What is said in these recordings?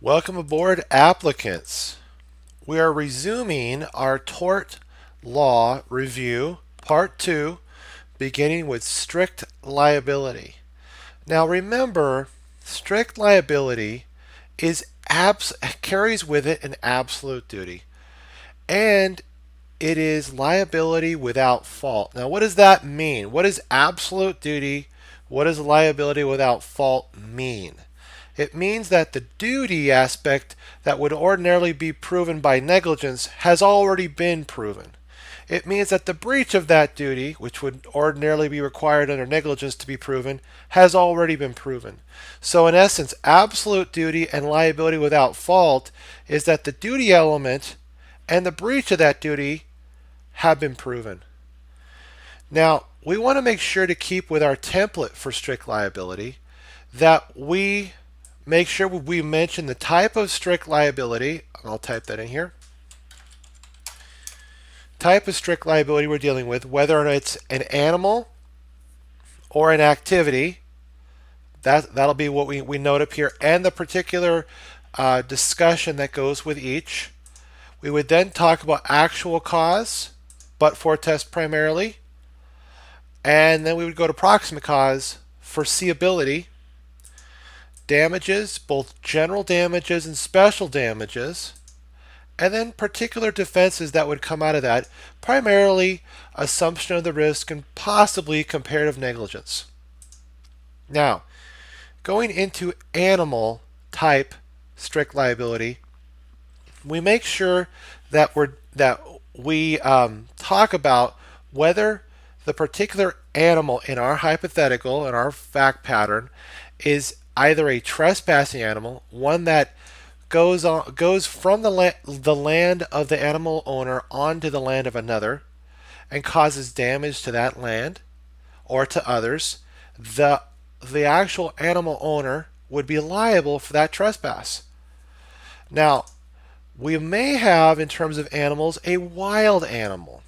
Welcome aboard, applicants. We are resuming our tort law review, part 2, beginning with strict liability. Now remember, strict liability is carries with it an absolute duty, and it is liability without fault. Now, what does that mean? What is absolute duty? What does liability without fault mean? It means that the duty aspect that would ordinarily be proven by negligence has already been proven. It means that the breach of that duty, which would ordinarily be required under negligence to be proven, has already been proven. So in essence, absolute duty and liability without fault is that the duty element and the breach of that duty have been proven. Now, we want to make sure to keep with our template for strict liability that we make sure we mention the type of strict liability. I'll type that in here. Type of strict liability we're dealing with, whether it's an animal or an activity. That'll be what we note up here, and the particular discussion that goes with each. We would then talk about actual cause, but for test primarily. And then we would go to proximate cause, foreseeability, damages, both general damages and special damages, and then particular defenses that would come out of that, primarily assumption of the risk and possibly comparative negligence. Now, going into animal type strict liability, we make sure that we talk about whether the particular animal in our hypothetical, in our fact pattern, is either a trespassing animal, one that goes from the land of the animal owner onto the land of another and causes damage to that land or to others. The actual animal owner would be liable for that trespass. Now, we may have, in terms of animals, a wild animal.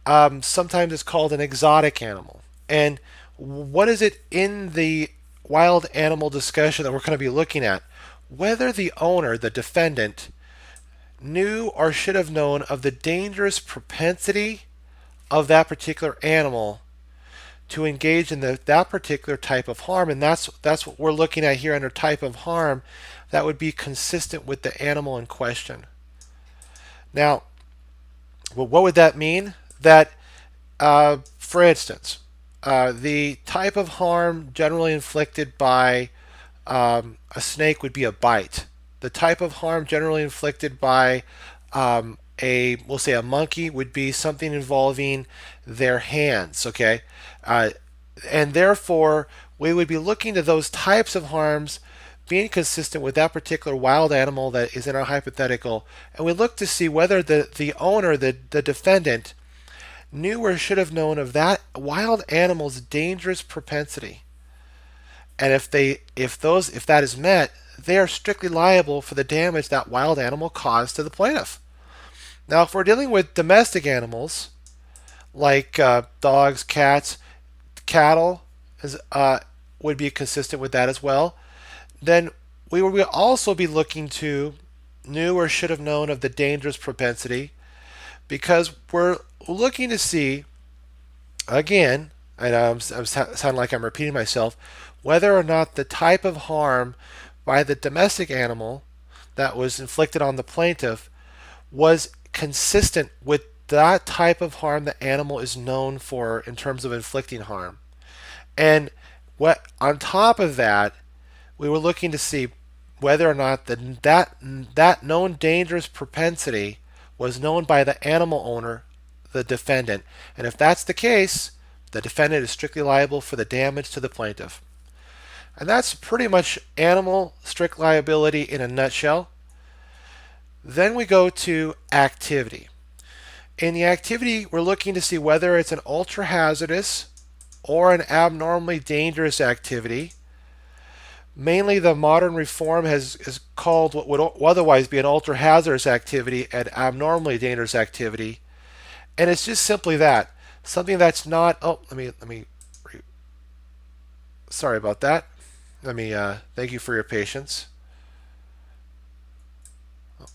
Sometimes it's called an exotic animal. And what is it in the wild animal discussion that we're going to be looking at? Whether the owner, the defendant, knew or should have known of the dangerous propensity of that particular animal to engage in that particular type of harm. And that's what we're looking at here under type of harm that would be consistent with the animal in question. Now, well, what would that mean? That, for instance, the type of harm generally inflicted by a snake would be a bite. The type of harm generally inflicted by we'll say a monkey would be something involving their hands, okay? And therefore, we would be looking to those types of harms being consistent with that particular wild animal that is in our hypothetical, and we look to see whether the owner, the defendant, knew or should have known of that wild animal's dangerous propensity. And if that is met, they are strictly liable for the damage that wild animal caused to the plaintiff. Now, if we're dealing with domestic animals like dogs, cats, cattle, would be consistent with that as well, then we would also be looking to knew or should have known of the dangerous propensity, because we're looking to see, again, and I'm sounding like I'm repeating myself, whether or not the type of harm by the domestic animal that was inflicted on the plaintiff was consistent with that type of harm the animal is known for in terms of inflicting harm. And what on top of that, we were looking to see whether or not that known dangerous propensity was known by the animal owner, the defendant. And if that's the case, the defendant is strictly liable for the damage to the plaintiff. And that's pretty much animal strict liability in a nutshell. Then we go to activity. In the activity, we're looking to see whether it's an ultra hazardous or an abnormally dangerous activity. Mainly, the modern reform is called what would otherwise be an ultra hazardous activity an abnormally dangerous activity, and it's just simply that something that's not. Oh, let me. Sorry about that. Let me. Thank you for your patience.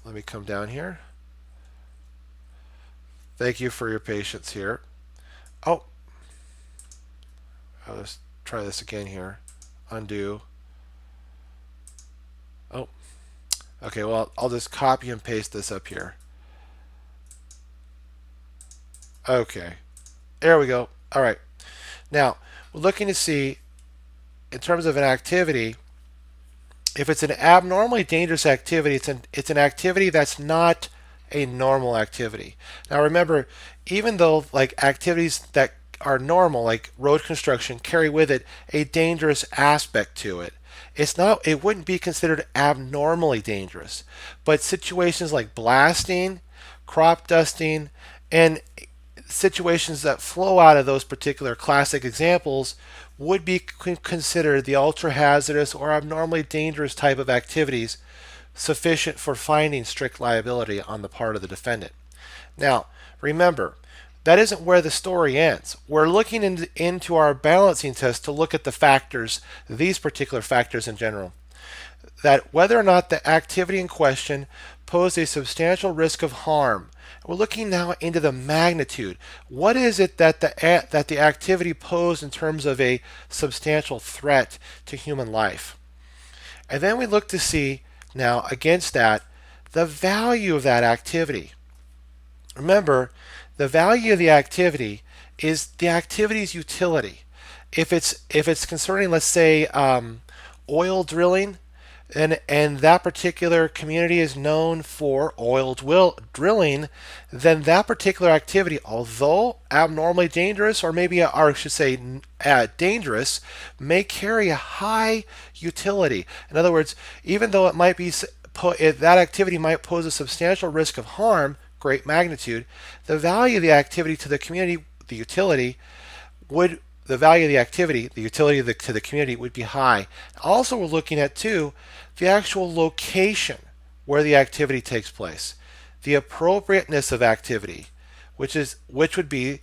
Let me come down here. Thank you for your patience here. Oh, let's try this again here. Undo. Oh, okay, well, I'll just copy and paste this up here. Okay, there we go. All right. Now, we're looking to see, in terms of an activity, if it's an abnormally dangerous activity, it's an activity that's not a normal activity. Now remember, even though like activities that are normal, like road construction, carry with it a dangerous aspect to it, it wouldn't be considered abnormally dangerous. But situations like blasting, crop dusting, and situations that flow out of those particular classic examples would be considered the ultra hazardous or abnormally dangerous type of activities sufficient for finding strict liability on the part of the defendant. Now, remember, that isn't where the story ends. We're looking into our balancing test to look at the factors, these particular factors in general, that whether or not the activity in question posed a substantial risk of harm. We're looking now into the magnitude. What is it that the activity posed in terms of a substantial threat to human life? And then we look to see now against that the value of that activity. Remember, the value of the activity is the activity's utility. If it's concerning, let's say, oil drilling, and that particular community is known for oil drilling, then that particular activity, although abnormally dangerous, or maybe, or I should say dangerous, may carry a high utility. In other words, even though it might be that activity might pose a substantial risk of harm, great magnitude, the value of the activity to the community, the utility, would the value of the activity, the utility to the community would be high. Also, we're looking at too the actual location where the activity takes place, the appropriateness of activity, which would be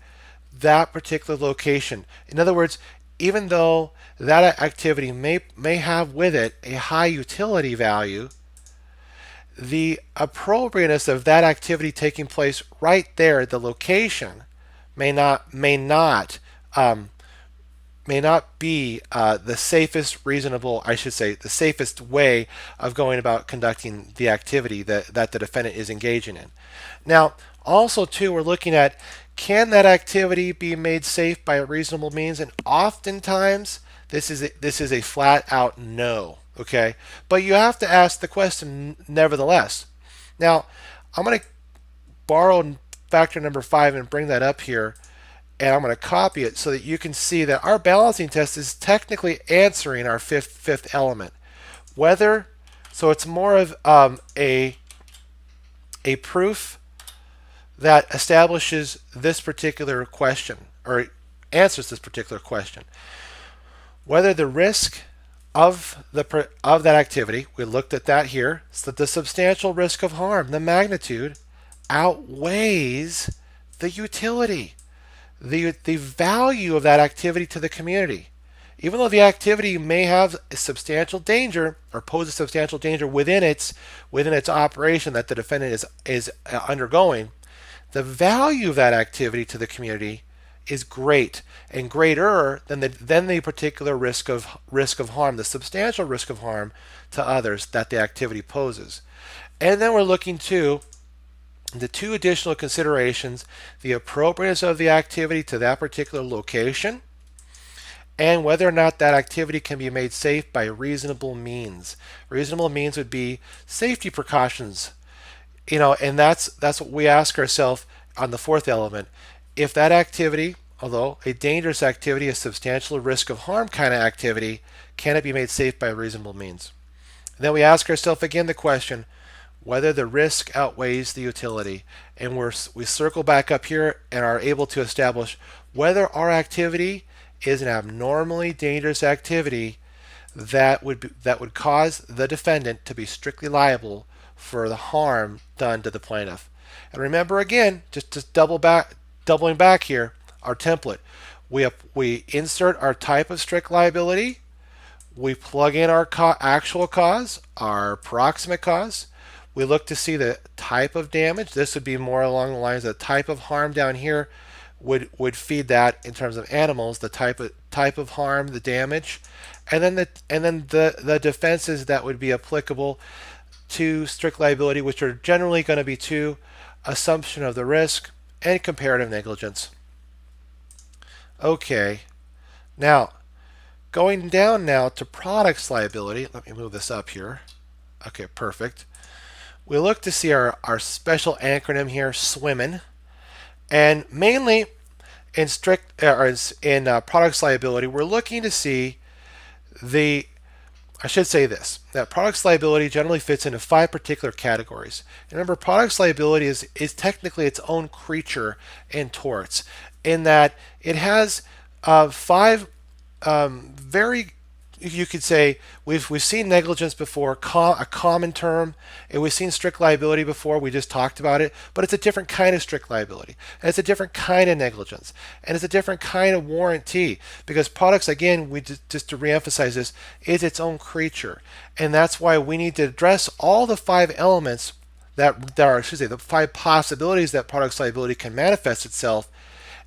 that particular location. In other words, even though that activity may have with it a high utility value, the appropriateness of that activity taking place right there, the location, may not be the safest reasonable, I should say, the safest way of going about conducting the activity that the defendant is engaging in. Now, also too, we're looking at, can that activity be made safe by a reasonable means? And oftentimes, this is a flat out no. Okay, but you have to ask the question nevertheless. Now, I'm going to borrow factor number 5 and bring that up here, and I'm going to copy it so that you can see that our balancing test is technically answering our fifth element. So it's more of a proof that establishes this particular question, or answers this particular question. Whether the risk of that activity, we looked at that here, so that the substantial risk of harm, the magnitude, outweighs the utility, the value of that activity to the community. Even though the activity may have a substantial danger or pose a substantial danger within its operation that the defendant is undergoing, the value of that activity to the community is great and greater than the particular risk of harm, the substantial risk of harm to others that the activity poses. And then we're looking to the two additional considerations: the appropriateness of the activity to that particular location, and whether or not that activity can be made safe by reasonable means. Reasonable means would be safety precautions, and that's what we ask ourselves on the fourth element. If that activity, although a dangerous activity, a substantial risk of harm kind of activity, can it be made safe by reasonable means? And then we ask ourselves again the question, whether the risk outweighs the utility. And we circle back up here and are able to establish whether our activity is an abnormally dangerous activity that would cause the defendant to be strictly liable for the harm done to the plaintiff. And remember again, just doubling back here, our template. We insert our type of strict liability. We plug in our actual cause, our proximate cause. We look to see the type of damage. This would be more along the lines of the type of harm down here would feed that in terms of animals, the type of harm, the damage, and then the defenses that would be applicable to strict liability, which are generally going to be two: assumption of the risk and comparative negligence. Okay, now going down now to products liability. Let me move this up here. Okay, perfect. We look to see our special acronym here, SWIMMIN, and mainly in products liability, we're looking to see I should say this, that products liability generally fits into 5 particular categories. Remember, products liability is technically its own creature in torts, in that it has 5 very, you could say, we've seen negligence before, a common term, and we've seen strict liability before. We just talked about it, but it's a different kind of strict liability, and it's a different kind of negligence, and it's a different kind of warranty, because products, again, we just to reemphasize this, is its own creature, and that's why we need to address all the 5 elements that are, I should say, the 5 possibilities that products liability can manifest itself,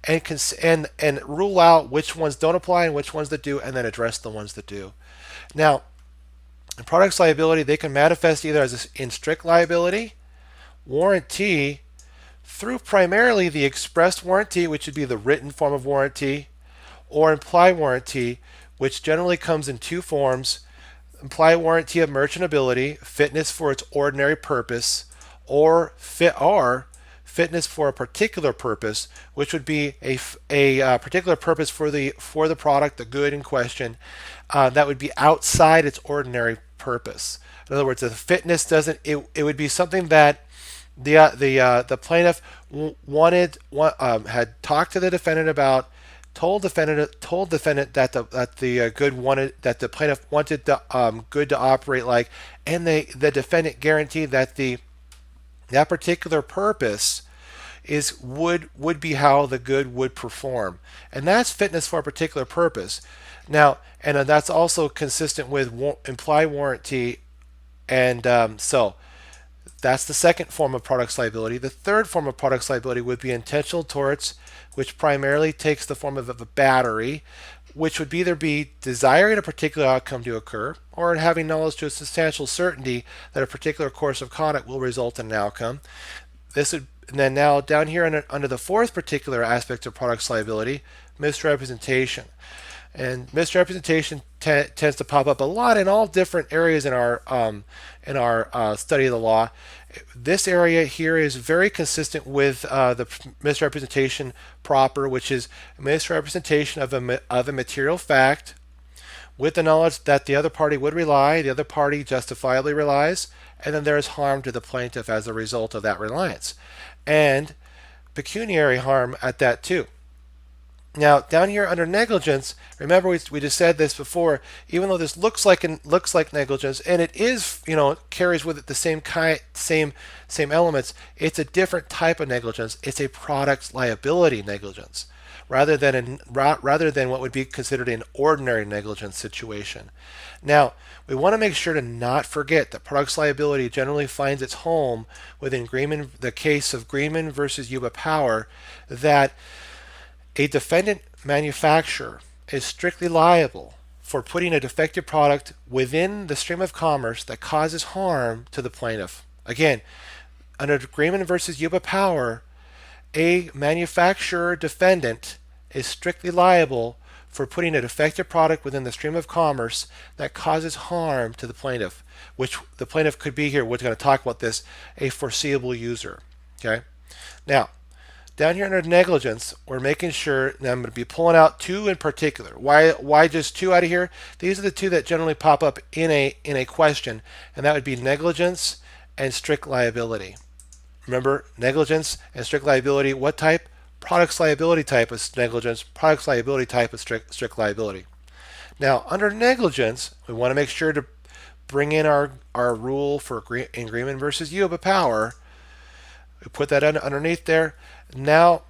and rule out which ones don't apply and which ones that do, and then address the ones that do. Now, in products liability, they can manifest either as in strict liability, warranty, through primarily the express warranty, which would be the written form of warranty, or implied warranty, which generally comes in 2 forms: implied warranty of merchantability, fitness for its ordinary purpose, or fitness for a particular purpose, which would be a particular purpose for the product, the good in question, that would be outside its ordinary purpose. In other words, the fitness doesn't. It would be something that the plaintiff had talked to the defendant about, told defendant that the plaintiff wanted the good to operate like, and the defendant guaranteed that that particular purpose would be how the good would perform, and that's fitness for a particular purpose. Now, and that's also consistent with implied warranty, and so that's the second form of products liability. The third form of products liability would be intentional torts, which primarily takes the form of a battery, which would either be desiring a particular outcome to occur, or having knowledge to a substantial certainty that a particular course of conduct will result in an outcome. And then now down here under the 4th particular aspect of products liability, misrepresentation. And misrepresentation tends to pop up a lot in all different areas in our study of the law. This area here is very consistent with the misrepresentation proper, which is misrepresentation of a material fact with the knowledge that the other party would rely, the other party justifiably relies, and then there is harm to the plaintiff as a result of that reliance, and pecuniary harm at that too. Now, down here under negligence, remember we just said this before. Even though this looks like negligence, and it is, carries with it the same elements, it's a different type of negligence. It's a product liability negligence, rather than what would be considered an ordinary negligence situation. Now, we want to make sure to not forget that products liability generally finds its home within the case of Greenman versus Yuba Power, that a defendant manufacturer is strictly liable for putting a defective product within the stream of commerce that causes harm to the plaintiff. Again, under Greenman versus Yuba Power, a manufacturer defendant is strictly liable for putting a defective product within the stream of commerce that causes harm to the plaintiff, which the plaintiff could be here. We're going to talk about this, a foreseeable user. Okay. Now, down here under negligence, we're making sure, and I'm going to be pulling out 2 in particular. Why just 2 out of here? These are the 2 that generally pop up in a question, and that would be negligence and strict liability. Remember, negligence and strict liability, what type? Products liability type of negligence, products liability type of strict liability. Now, under negligence, we want to make sure to bring in our rule for Greenman versus Yuba Power. We put that underneath there. Now,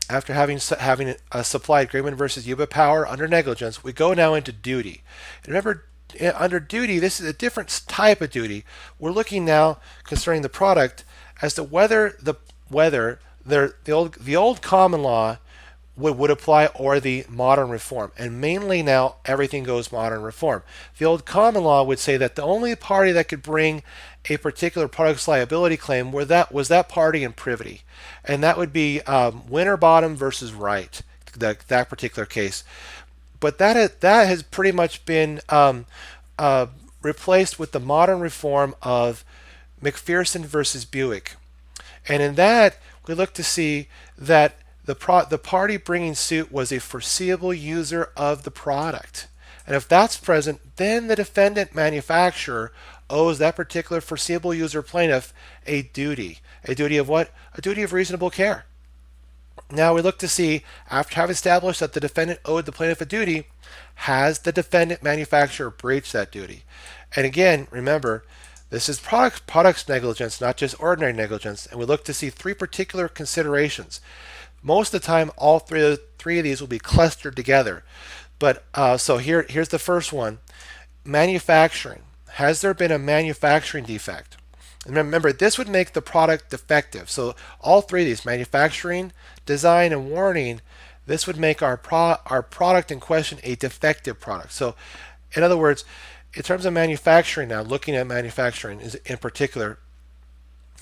after having supplied Greenman versus Yuba Power under negligence, we go now into duty. And remember, under duty, this is a different type of duty. We're looking now concerning the product as to whether the old common law would apply, or the modern reform. And mainly now everything goes modern reform. The old common law would say that the only party that could bring a particular product's liability claim was that party in privity, and that would be Winterbottom versus Wright, that particular case. But that has pretty much been replaced with the modern reform of McPherson versus Buick. And in that, we look to see that the party bringing suit was a foreseeable user of the product. And if that's present, then the defendant manufacturer owes that particular foreseeable user plaintiff a duty. A duty of what? A duty of reasonable care. Now we look to see, after having established that the defendant owed the plaintiff a duty, has the defendant manufacturer breached that duty? And again, remember, this is products negligence, not just ordinary negligence, and we look to see three particular considerations. Most of the time, all three of these will be clustered together. But so here's the first one: manufacturing. Has there been a manufacturing defect? And remember, this would make the product defective. So all three of these, manufacturing, design, and warning, this would make our product in question a defective product. So in other words, in terms of manufacturing now, looking at manufacturing in particular,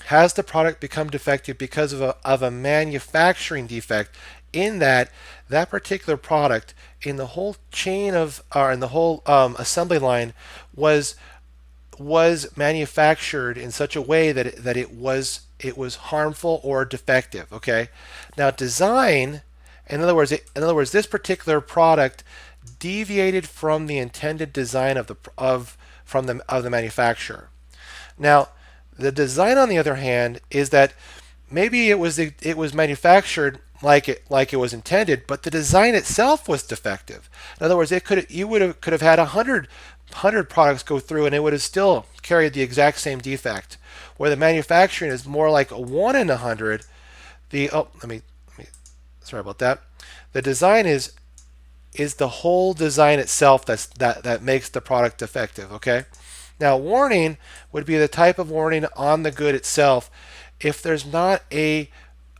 has the product become defective because of a manufacturing defect, in that particular product in the whole chain of, or in the whole assembly line was manufactured in such a way that it was harmful or defective. Okay. Now design, in other words, this particular product deviated from the intended design of the manufacturer. Now, the design, on the other hand, is that maybe it was manufactured like it was intended, but the design itself was defective. In other words, could have had 100 products go through, and it would have still carried the exact same defect. Where the manufacturing is more like a 1 in 100. Sorry about that. The design is the whole design itself that makes the product defective. Okay. Now, warning would be the type of warning on the good itself. If there's not a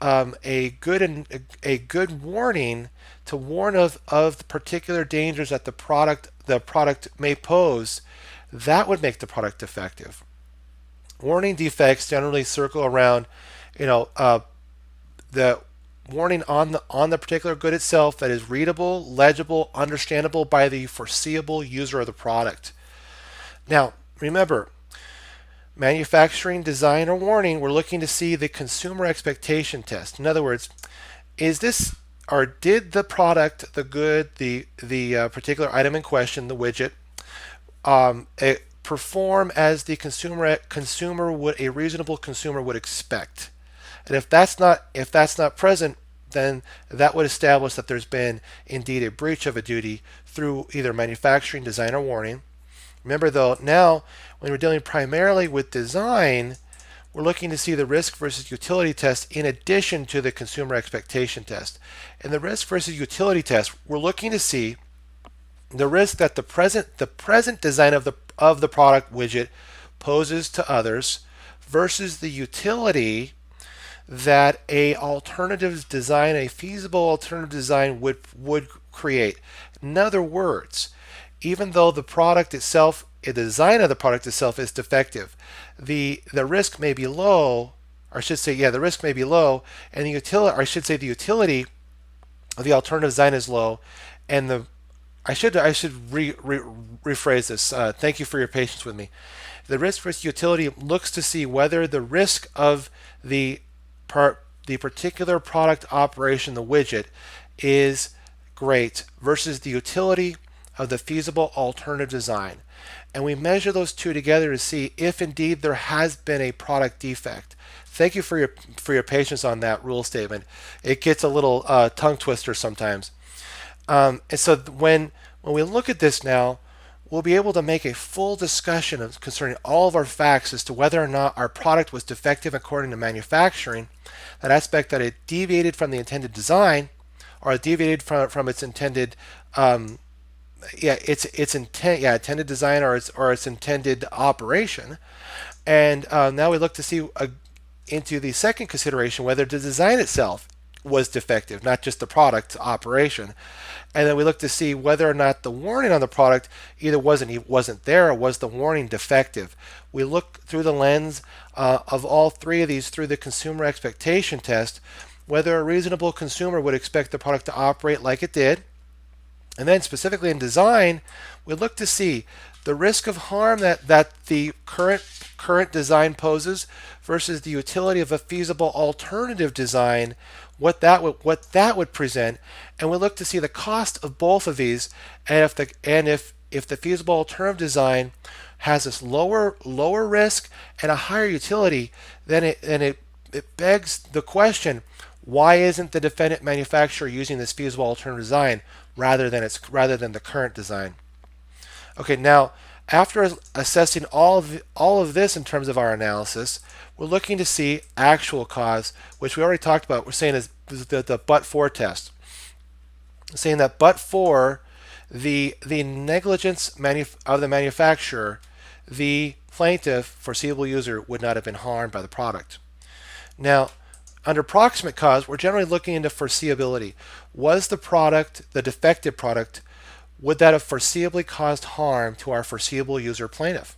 good warning to warn of the particular dangers that the product may pose, that would make the product defective. Warning defects generally circle around, the warning on the particular good itself that is readable, legible, understandable by the foreseeable user of the product. Now, remember, manufacturing, design, or warning, we're looking to see the consumer expectation test. In other words, is this, or did the product, the good, the particular item in question, the widget, perform as the a reasonable consumer would expect? And if that's not present, then that would establish that there's been indeed a breach of a duty through either manufacturing, design, or warning. Remember, though, now when we're dealing primarily with design, we're looking to see the risk versus utility test in addition to the consumer expectation test. In the risk versus utility test, we're looking to see the risk that the present design of the product widget poses to others versus the utility that a feasible alternative design would create. In other words, even though the design of the product itself is defective, the risk may be low, or I should say, the risk may be low, and the utility of the alternative design is low, and I should rephrase this. Thank you for your patience with me. The risk versus utility looks to see whether the risk of the particular product operation, the widget, is great versus the utility of the feasible alternative design. And we measure those two together to see if indeed there has been a product defect. Thank you for your patience on that rule statement. It gets a little tongue twister sometimes. And so when we look at this now, we'll be able to make a full discussion concerning all of our facts as to whether or not our product was defective according to manufacturing, that aspect that it deviated from the intended design, or it deviated from its intended yeah, its intent, yeah, intended design or its intended operation. And now we look to see into the second consideration whether the design itself was defective, not just the product operation. And then we look to see whether or not the warning on the product either wasn't there or was the warning defective. We look through the lens of all three of these through the consumer expectation test, whether a reasonable consumer would expect the product to operate like it did. And then specifically in design, we look to see the risk of harm that the current design poses versus the utility of a feasible alternative design, what that would present, and we look to see the cost of both of these, and if the feasible alternative design has this lower risk and a higher utility, then it begs the question: why isn't the defendant manufacturer using this feasible alternative design rather than the current design? Okay, now after assessing all of this in terms of our analysis, we're looking to see actual cause, which we already talked about. We're saying is the but-for test, saying that but for the negligence of the manufacturer, the plaintiff, foreseeable user, would not have been harmed by the product. Now, under proximate cause, we're generally looking into foreseeability. Was the product, the defective product, would that have foreseeably caused harm to our foreseeable user plaintiff?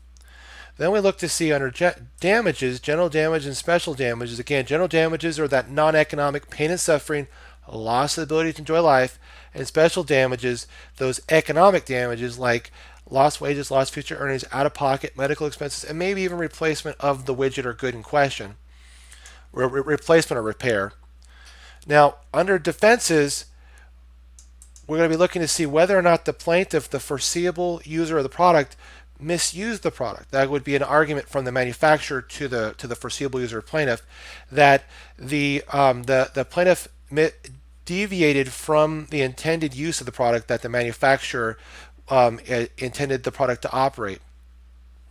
Then we look to see under damages, general damage and special damages. Again, general damages are that non-economic pain and suffering, loss of the ability to enjoy life, and special damages, those economic damages like lost wages, lost future earnings, out-of-pocket medical expenses, and maybe even replacement of the widget or good in question, replacement or repair. Now, under defenses, we're going to be looking to see whether or not the plaintiff, the foreseeable user of the product, misused the product. That would be an argument from the manufacturer to the foreseeable user plaintiff that the plaintiff deviated from the intended use of the product that the manufacturer intended the product to operate.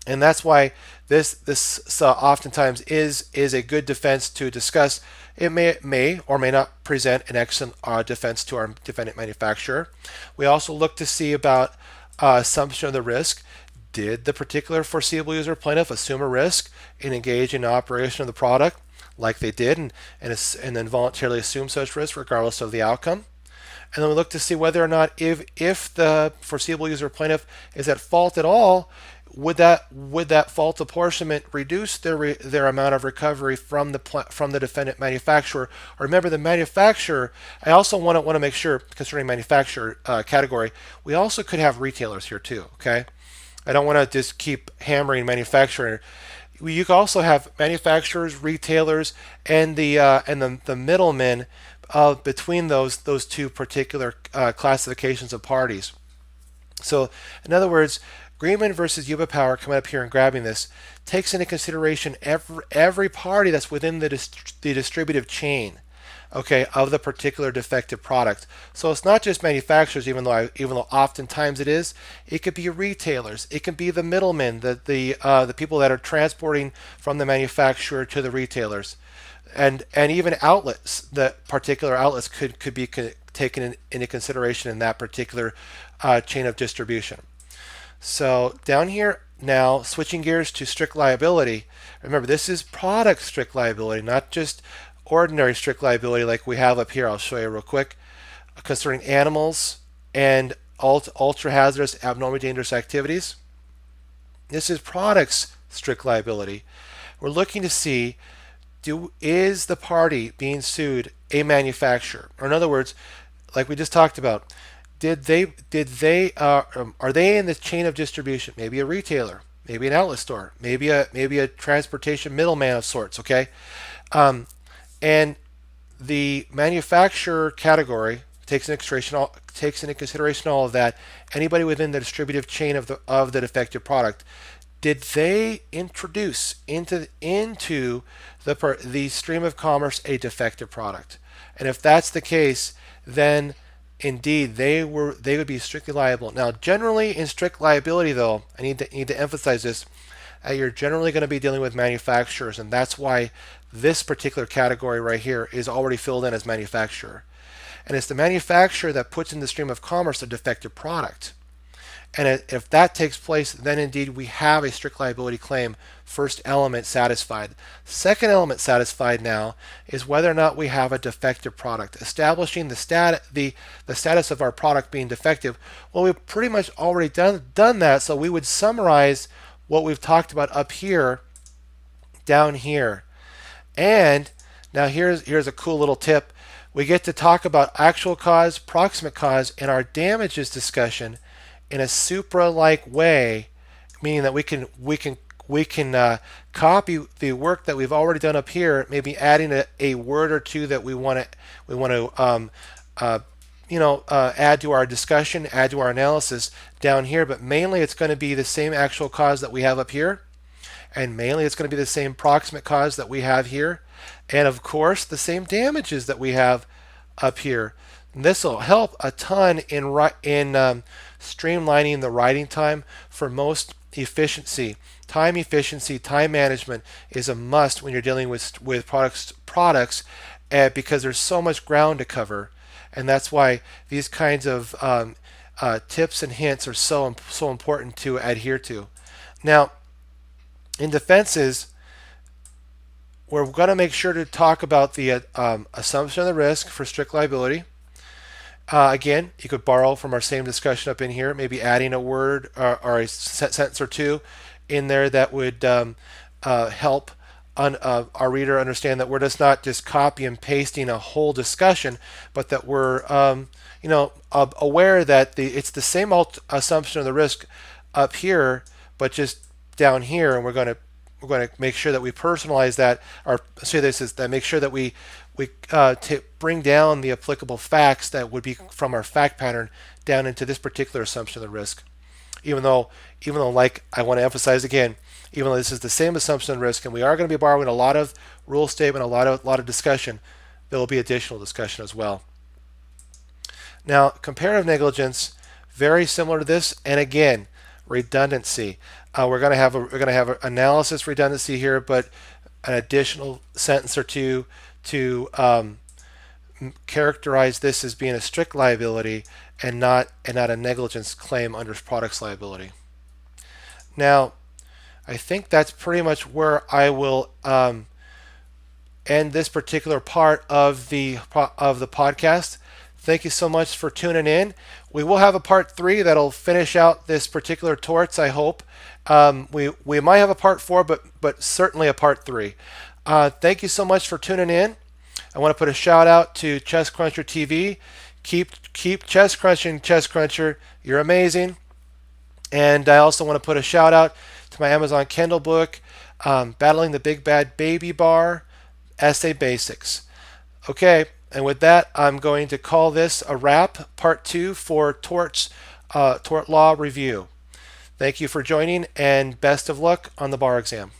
And that's why this oftentimes is a good defense to discuss. It may or may not present an excellent defense to our defendant manufacturer. We also look to see about assumption of the risk. Did the particular foreseeable user plaintiff assume a risk and engage in operation of the product like they did and then voluntarily assume such risk regardless of the outcome? And then we look to see whether or not if the foreseeable user plaintiff is at fault at all, would that fault apportionment reduce their amount of recovery from the defendant manufacturer? Or remember, the manufacturer. I also want to make sure concerning manufacturer category, we also could have retailers here too. Okay, I don't want to just keep hammering manufacturer. You can also have manufacturers, retailers, and the middlemen between those two particular classifications of parties. So, in other words, Greenman versus Yuba Power, coming up here and grabbing this, takes into consideration every party that's within the distributive chain, okay, of the particular defective product. So it's not just manufacturers, even though oftentimes it is. It could be retailers. It can be the middlemen, the people that are transporting from the manufacturer to the retailers, and even outlets. That particular outlets could be taken into consideration in that particular chain of distribution. So down here now, switching gears to strict liability. Remember, this is product strict liability, not just ordinary strict liability like we have up here. I'll show you real quick. Concerning animals and ultra hazardous, abnormally dangerous activities. This is products strict liability. We're looking to see, is the party being sued a manufacturer? Or in other words, like we just talked about, are they in the chain of distribution? Maybe a retailer, maybe an outlet store, maybe a transportation middleman of sorts. Okay, and the manufacturer category takes into consideration all of that. Anybody within the distributive chain of the defective product, did they introduce into the stream of commerce a defective product? And if that's the case, then indeed they would be strictly liable. Now, generally in strict liability, though, I need to emphasize this. You're generally going to be dealing with manufacturers, and that's why this particular category right here is already filled in as manufacturer. And it's the manufacturer that puts in the stream of commerce a defective product. And if that takes place, then indeed we have a strict liability claim. First element satisfied. Second element satisfied now is whether or not we have a defective product. Establishing the status of our product being defective. Well, we've pretty much already done that, so we would summarize what we've talked about up here down here. And now here's a cool little tip. We get to talk about actual cause, proximate cause in our damages discussion in a supra-like way, meaning that we can copy the work that we've already done up here, maybe adding a word or two that we want to add to our discussion, add to our analysis down here. But mainly, it's going to be the same actual cause that we have up here, and mainly it's going to be the same proximate cause that we have here, and of course the same damages that we have up here. This will help a ton in streamlining the writing time for most efficiency. Time efficiency, time management is a must when you're dealing with products because there's so much ground to cover, and that's why these kinds of tips and hints are so important to adhere to. Now, in defenses, we're going to make sure to talk about the assumption of the risk for strict liability. Again, you could borrow from our same discussion up in here, maybe adding a word or a sentence or two in there that would help our reader understand that we're just not just copy and pasting a whole discussion, but that we're aware that it's the same assumption of the risk up here, but just down here, and we're going to make sure that we personalize that, or say this is that make sure that we bring down the applicable facts that would be from our fact pattern down into this particular assumption of the risk. Even though, like I want to emphasize again, even though this is the same assumption of risk, and we are going to be borrowing a lot of rule statement, a lot of discussion, there will be additional discussion as well. Now, comparative negligence, very similar to this, and again, redundancy. We're going to have an analysis redundancy here, but an additional sentence or two to characterize this as being a strict liability and not a negligence claim under products liability. Now, I think that's pretty much where I will end this particular part of the podcast. Thank you so much for tuning in. We will have a part 3 that'll finish out this particular torts, I hope. We might have a part 4, but certainly a part 3. Thank you so much for tuning in. I want to put a shout out to Chess Cruncher TV. Keep chess crunching, Chess Cruncher. You're amazing. And I also want to put a shout out to my Amazon Kindle book, Battling the Big Bad Baby Bar, Essay Basics. Okay, and with that, I'm going to call this a wrap, part 2 for Tort Law Review. Thank you for joining, and best of luck on the bar exam.